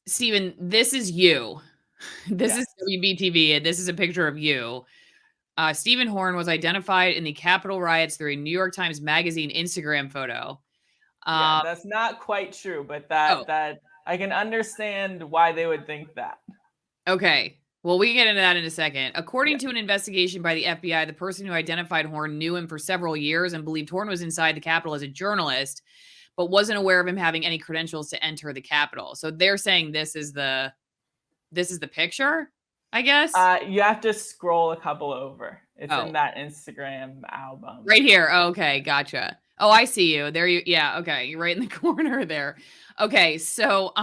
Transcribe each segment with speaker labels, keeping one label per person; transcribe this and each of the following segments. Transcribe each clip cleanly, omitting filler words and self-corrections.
Speaker 1: Steven, this is you. This is
Speaker 2: Yes.
Speaker 1: WBTV, and this is a picture of you. Stephen Horn was identified in the Capitol riots through a New York Times Magazine Instagram photo.
Speaker 2: Yeah,
Speaker 1: Uh,
Speaker 2: that's not quite true, but
Speaker 1: oh,
Speaker 2: that I can understand why they would think that.
Speaker 1: okay. Well, we can get into that in a second.
Speaker 2: Yeah.
Speaker 1: According to an investigation by the FBI, the person who identified Horn knew him for several years and believed Horn was inside the Capitol as a journalist, but wasn't aware of him having any credentials to enter the Capitol. So they're saying this is the picture, I guess.
Speaker 2: You have to scroll a couple over. It's
Speaker 1: Oh,
Speaker 2: in that Instagram album.
Speaker 1: right here. Oh, okay, gotcha. Oh, I see you. There you yeah, okay. You're right in the corner there. Okay, so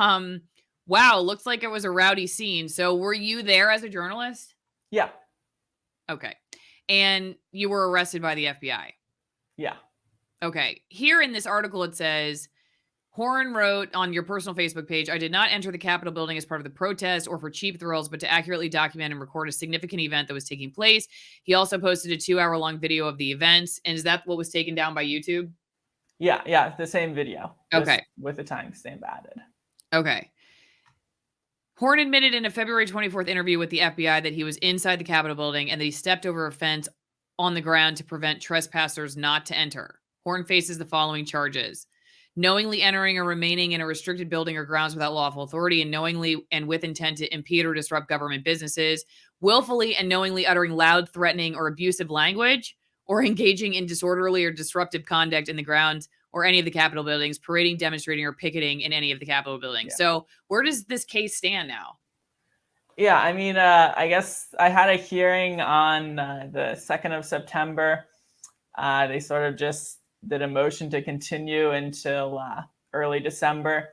Speaker 1: wow, looks like it was a rowdy scene. So were you there as a journalist?
Speaker 2: Yeah.
Speaker 1: Okay. And you were arrested by the FBI.
Speaker 2: Yeah.
Speaker 1: Okay. Here in this article it says Horn wrote on your personal Facebook page, I did not enter the Capitol building as part of the protest or for cheap thrills, but to accurately document and record a significant event that was taking place. He also posted a 2-hour-long video of the events. And is that what was taken down by YouTube?
Speaker 2: Yeah, the same video. Just
Speaker 1: Okay.
Speaker 2: with the timestamp added.
Speaker 1: Okay. Horn admitted in a February 24th interview with the FBI that he was inside the Capitol building and that he stepped over a fence on the ground to prevent trespassers not to enter. Horn faces the following charges: knowingly entering or remaining in a restricted building or grounds without lawful authority, and knowingly and with intent to impede or disrupt government businesses, willfully and knowingly uttering loud, threatening, or abusive language, or engaging in disorderly or disruptive conduct in the grounds or any of the Capitol buildings, parading, demonstrating, or picketing in any of the Capitol buildings.
Speaker 2: Yeah.
Speaker 1: So where does this case stand now?
Speaker 2: Yeah, I mean, I guess I had a hearing on the 2nd of September. They sort of just did a motion to continue until early December.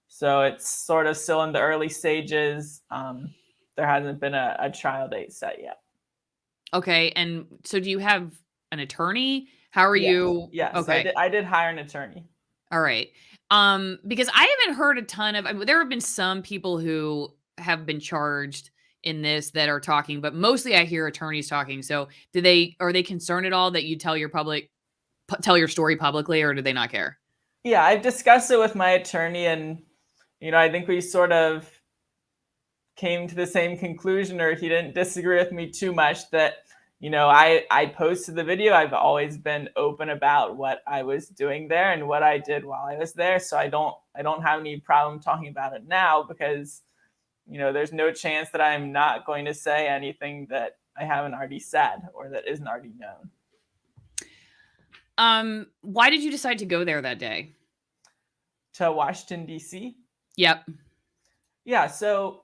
Speaker 2: So it's sort of still in the early stages. There hasn't been a trial date set yet.
Speaker 1: Okay. And so do you have an attorney? How are you?
Speaker 2: Yes,
Speaker 1: Okay.
Speaker 2: I did hire an attorney.
Speaker 1: All right. Because I haven't heard a ton of, I mean, there have been some people who have been charged in this that are talking, but mostly I hear attorneys talking. So are they concerned at all that you tell tell your story publicly, or do they not care?
Speaker 2: Yeah, I've discussed it with my attorney, and I think we sort of came to the same conclusion, or he didn't disagree with me too much, that I posted the video. I've always been open about what I was doing there and what I did while I was there, so I don't have any problem talking about it now, because there's no chance that I'm not going to say anything that I haven't already said or that isn't already known.
Speaker 1: Why did you decide to go there that day?
Speaker 2: To Washington, D.C.?
Speaker 1: Yep.
Speaker 2: Yeah, so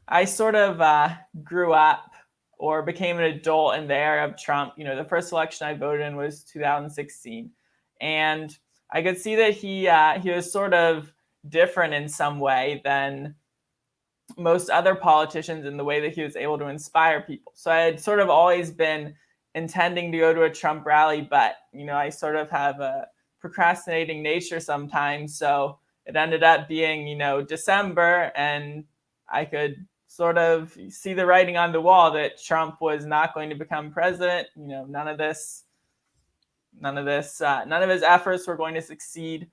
Speaker 2: I sort of grew up or became an adult in the era of Trump. The first election I voted in was 2016. And I could see that he was sort of different in some way than most other politicians in the way that he was able to inspire people. So I had sort of always been intending to go to a Trump rally, but I sort of have a procrastinating nature sometimes. So it ended up being, December, and I could sort of see the writing on the wall that Trump was not going to become president. None of his efforts were going to succeed.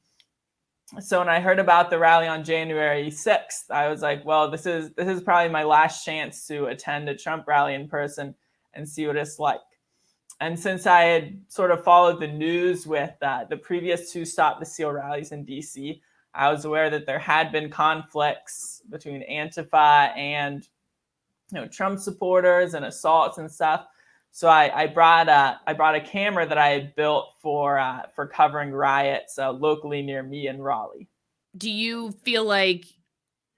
Speaker 2: So when I heard about the rally on January 6th, I was like, well, this is probably my last chance to attend a Trump rally in person and see what it's like. And since I had sort of followed the news with the previous 2 Stop the Steal rallies in DC, I was aware that there had been conflicts between Antifa and Trump supporters and assaults and stuff. So I brought a camera that I had built for covering riots locally near me in Raleigh.
Speaker 1: Do you feel like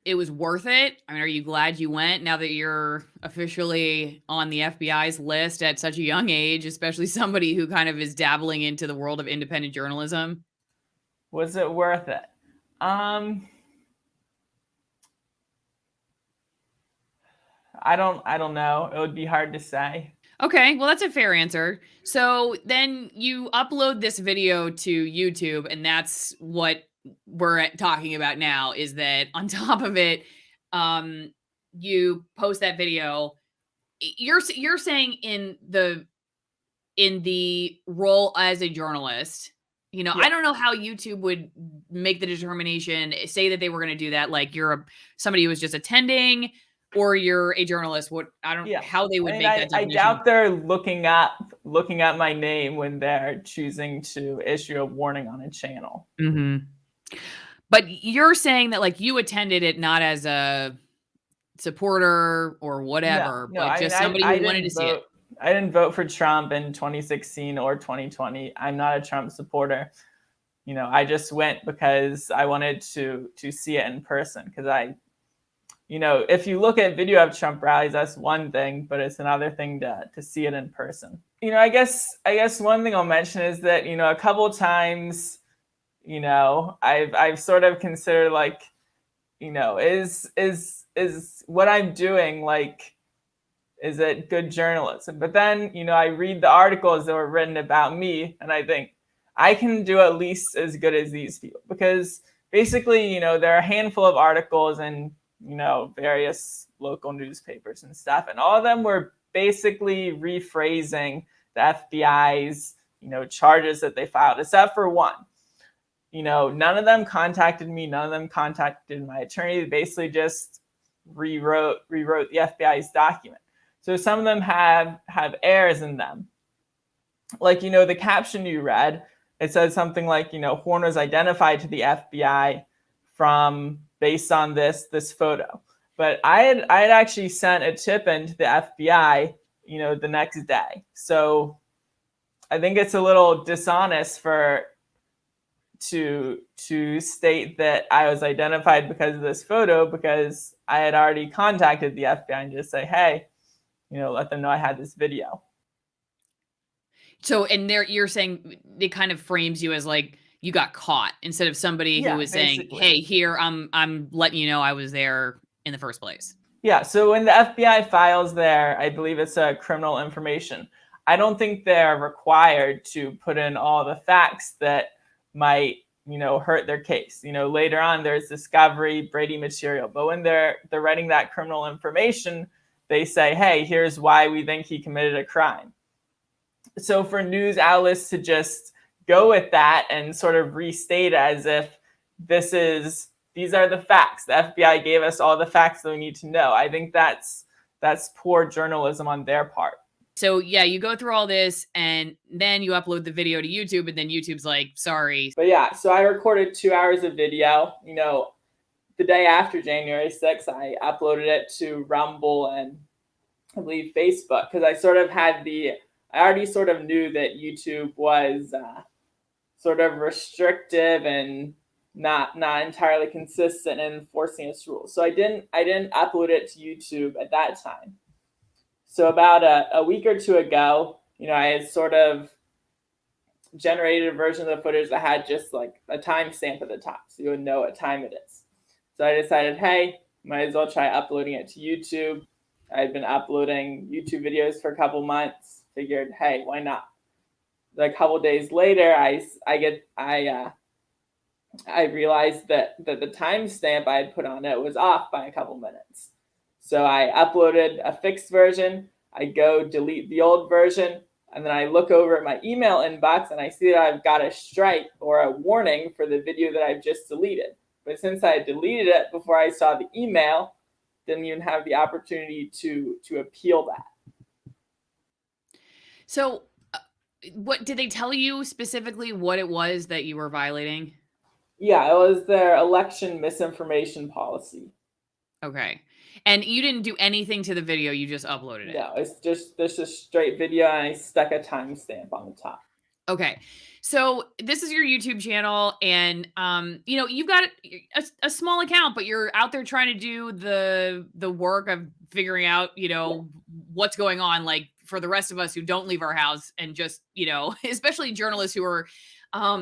Speaker 1: it was worth it? I mean, are you glad you went now that you're officially on the FBI's list at such a young age, especially somebody who kind of is dabbling into the world of independent journalism?
Speaker 2: Was it worth it? I don't know. It would be hard to say.
Speaker 1: Okay, well, that's a fair answer. So then you upload this video to YouTube, and that's what we're talking about now, is that on top of it, you post that video. You're saying in the role as a journalist, You know,
Speaker 2: Yeah.
Speaker 1: I don't know how YouTube would make the determination, say that they were going to do that. Like you're somebody who was just attending or you're a journalist. What I don't
Speaker 2: Yeah.
Speaker 1: how they would make that
Speaker 2: I
Speaker 1: definition.
Speaker 2: doubt they're looking at my name when they're choosing to issue a warning on a channel.
Speaker 1: Mhm. But you're saying that like you attended it not as a supporter or whatever,
Speaker 2: No.
Speaker 1: but
Speaker 2: I mean,
Speaker 1: just somebody
Speaker 2: I
Speaker 1: who wanted to
Speaker 2: didn't
Speaker 1: see it.
Speaker 2: vote. I didn't vote for Trump in 2016 or 2020. I'm not a Trump supporter. You know, I just went because I wanted to see it in person. Because if you look at video of Trump rallies, that's one thing, but it's another thing to see it in person. You know, I guess one thing I'll mention is that a couple of times, I've sort of considered like, is what I'm doing like, is it good journalism? But then I read the articles that were written about me, and I think I can do at least as good as these people, because basically there are a handful of articles in various local newspapers and stuff, and all of them were basically rephrasing the FBI's charges that they filed, except for one. None of them contacted me. None of them contacted my attorney. They basically just rewrote the FBI's document. So some of them have errors in them. Like, the caption you read, it said something like, Horn was identified to the FBI based on this photo. But I had actually sent a tip in to the FBI, the next day. So I think it's a little dishonest to state that I was identified because of this photo, because I had already contacted the FBI and just say, hey, let them know I had this video.
Speaker 1: So, and you're saying it kind of frames you as like you got caught instead of somebody who was saying,
Speaker 2: basically.
Speaker 1: "Hey, here I'm letting you know I was there in the first place."
Speaker 2: Yeah. So when the FBI files I believe it's a criminal information, I don't think they're required to put in all the facts that might hurt their case. Later on there's discovery, Brady material, but when they're writing that criminal information, they say, hey, here's why we think he committed a crime. So for news outlets to just go with that and sort of restate as if these are the facts, the FBI gave us all the facts that we need to know, I think that's poor journalism on their part.
Speaker 1: So yeah, you go through all this and then you upload the video to YouTube, and then YouTube's like, sorry.
Speaker 2: But yeah, so I recorded 2 hours of video. The day after January 6th, I uploaded it to Rumble and I believe Facebook, because I already sort of knew that YouTube was sort of restrictive and not entirely consistent in enforcing its rules. So I didn't upload it to YouTube at that time. So about a week or two ago, I had sort of generated a version of the footage that had just like a timestamp at the top, so you would know what time it is. So I decided, hey, might as well try uploading it to YouTube. I had been uploading YouTube videos for a couple months. Figured, hey, why not? A couple days later, I realized that the timestamp I had put on it was off by a couple minutes. So I uploaded a fixed version. I go delete the old version, and then I look over at my email inbox and I see that I've got a strike or a warning for the video that I've just deleted. But since I deleted it before I saw the email, didn't even have the opportunity to appeal that.
Speaker 1: So what did they tell you specifically what it was that you were violating?
Speaker 2: Yeah, it was their election misinformation policy.
Speaker 1: Okay. And you didn't do anything to the video, you just uploaded it?
Speaker 2: No, it's just a straight video and I stuck a timestamp on the top.
Speaker 1: Okay. So this is your YouTube channel, and you've got a small account, but you're out there trying to do the work of figuring out, what's going on, like for the rest of us who don't leave our house, and just, especially journalists who are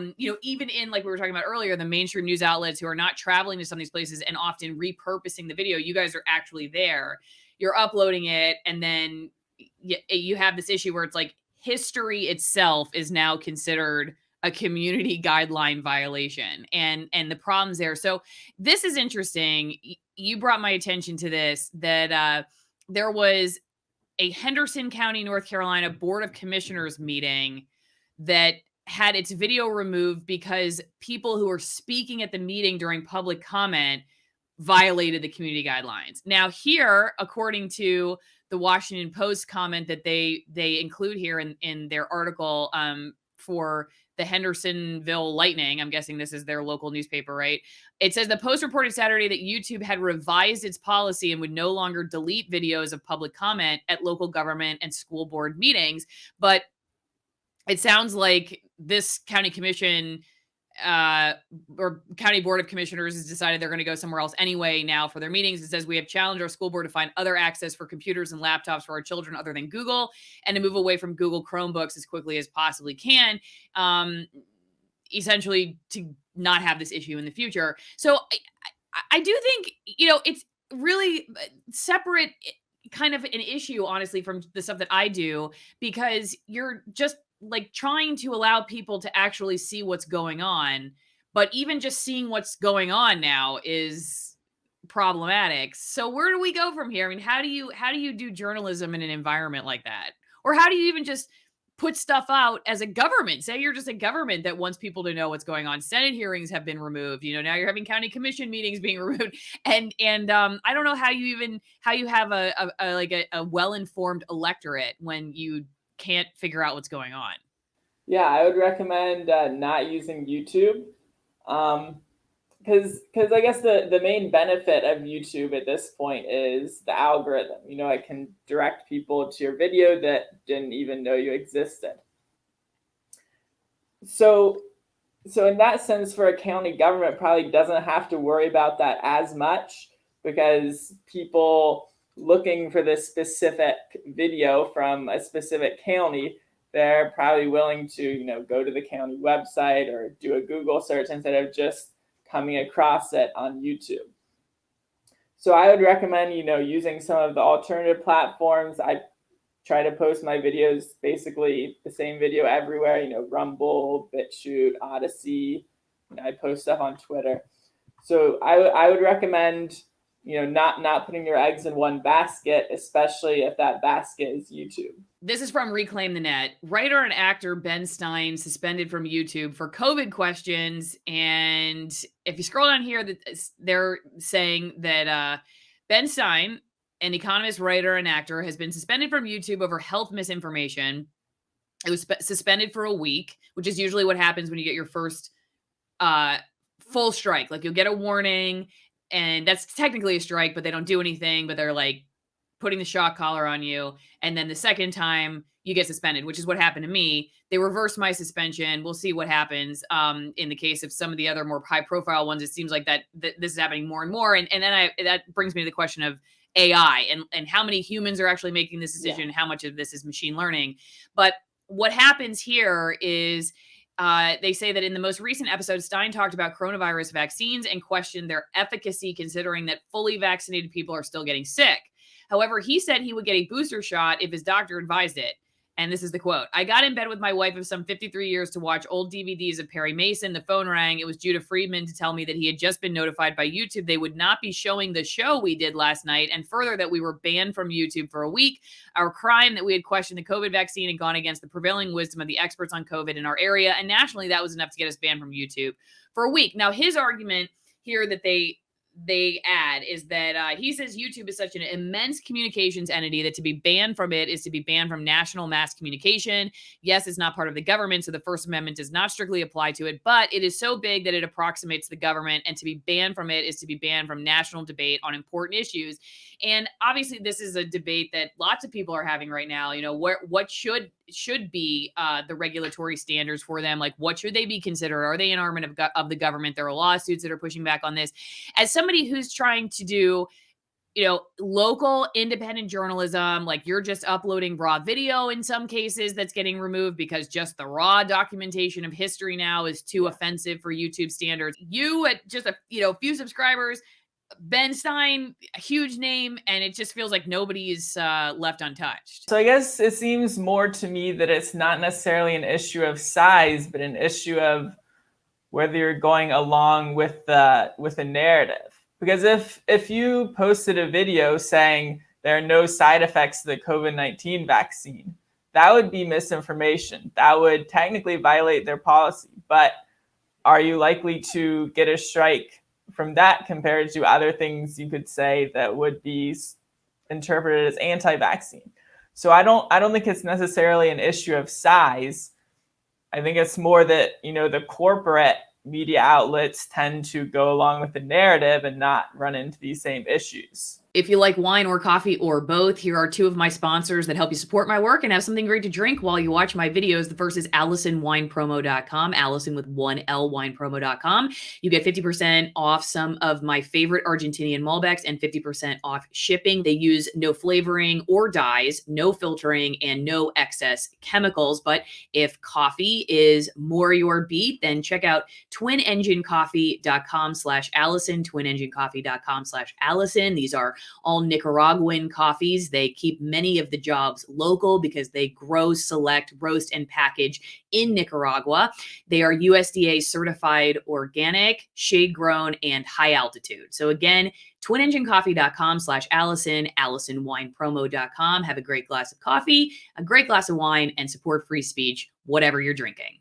Speaker 1: even in, like we were talking about earlier, the mainstream news outlets who are not traveling to some of these places and often repurposing the video. You guys are actually there. You're uploading it, and then you have this issue where it's like history itself is now considered a community guideline violation, and the problems there. So this is interesting. You brought my attention to this, that there was a Henderson County, North Carolina Board of Commissioners meeting that had its video removed because people who were speaking at the meeting during public comment violated the community guidelines. Now here, according to the Washington Post comment that they include here in their article for the Hendersonville Lightning, I'm guessing this is their local newspaper, right? It says the Post reported Saturday that YouTube had revised its policy and would no longer delete videos of public comment at local government and school board meetings. But it sounds like this county commission or county board of commissioners has decided they're going to go somewhere else anyway now for their meetings. It says we have challenged our school board to find other access for computers and laptops for our children other than Google, and to move away from Google Chromebooks as quickly as possibly can, essentially to not have this issue in the future. So I do think, it's really separate kind of an issue, honestly, from the stuff that I do, because you're just like trying to allow people to actually see what's going on. But even just seeing what's going on now is problematic. So where do we go from here? I mean, how do you do journalism in an environment like that? Or how do you even just put stuff out as a government? Say you're just a government that wants people to know what's going on. Senate hearings have been removed. Now you're having county commission meetings being removed. And I don't know how you have a well-informed electorate when you can't figure out what's going on.
Speaker 2: Yeah, I would recommend not using YouTube, because I guess the main benefit of YouTube at this point is the algorithm. It can direct people to your video that didn't even know you existed. So in that sense, for a county government, probably doesn't have to worry about that as much, because people looking for this specific video from a specific county, they're probably willing to, go to the county website or do a Google search instead of just coming across it on YouTube. So I would recommend, using some of the alternative platforms. I try to post my videos, basically the same video everywhere, Rumble, BitChute, ODYSEE. I post stuff on Twitter. So I would recommend, not putting your eggs in one basket, especially if that basket is YouTube.
Speaker 1: This is from Reclaim the Net. Writer and actor Ben Stein suspended from YouTube for COVID questions. And if you scroll down here, they're saying that Ben Stein, an economist, writer, and actor, has been suspended from YouTube over health misinformation. It was suspended for a week, which is usually what happens when you get your first full strike. Like, you'll get a warning, and that's technically a strike, but they don't do anything, but they're like putting the shock collar on you. And then the second time you get suspended, which is what happened to me. They reversed my suspension. We'll see what happens. In the case of some of the other more high profile ones, it seems like that this is happening more and more. And then that brings me to the question of AI and how many humans are actually making this decision, how much of this is machine learning. But what happens here is they say that in the most recent episode, Stein talked about coronavirus vaccines and questioned their efficacy, considering that fully vaccinated people are still getting sick. However, he said he would get a booster shot if his doctor advised it. And this is the quote: "I got in bed with my wife of some 53 years to watch old DVDs of Perry Mason. The phone rang. It was Judah Friedman to tell me that he had just been notified by YouTube they would not be showing the show we did last night, and further that we were banned from YouTube for a week. Our crime that we had questioned the COVID vaccine and gone against the prevailing wisdom of the experts on COVID in our area. And nationally, that was enough to get us banned from YouTube for a week." Now, his argument here that they add is that he says YouTube is such an immense communications entity that to be banned from it is to be banned from national mass communication. Yes, it's not part of the government, so the First Amendment does not strictly apply to it, but it is so big that it approximates the government, and to be banned from it is to be banned from national debate on important issues. And obviously, this is a debate that lots of people are having right now. What should be the regulatory standards for them? Like, what should they be considered? Are they an arm of the government? There are lawsuits that are pushing back on this. As somebody who's trying to do, local independent journalism, like, you're just uploading raw video in some cases that's getting removed because just the raw documentation of history now is too offensive for YouTube standards. You at just a few subscribers, Ben Stein, a huge name, and it just feels like nobody's left untouched.
Speaker 2: So I guess it seems more to me that it's not necessarily an issue of size, but an issue of whether you're going along with the narrative. Because if you posted a video saying there are no side effects to the COVID-19 vaccine, that would be misinformation. That would technically violate their policy. But are you likely to get a strike from that compared to other things you could say that would be interpreted as anti-vaccine? So I don't think it's necessarily an issue of size. I think it's more that, you know, the corporate media outlets tend to go along with the narrative and not run into these same issues.
Speaker 1: If you like wine or coffee or both, here are two of my sponsors that help you support my work and have something great to drink while you watch my videos. The first is AllisonWinePromo.com, Allison with 1L winepromo.com. You get 50% off some of my favorite Argentinian Malbecs and 50% off shipping. They use no flavoring or dyes, no filtering, and no excess chemicals. But if coffee is more your beat, then check out TwinEngineCoffee.com/Allison, TwinEngineCoffee.com/Allison. These are all Nicaraguan coffees. They keep many of the jobs local because they grow, select, roast, and package in Nicaragua. They are USDA certified organic, shade grown, and high altitude. So again, TwinEngineCoffee.com/Allison, AllisonWinePromo.com. Have a great glass of coffee, a great glass of wine, and support free speech, whatever you're drinking.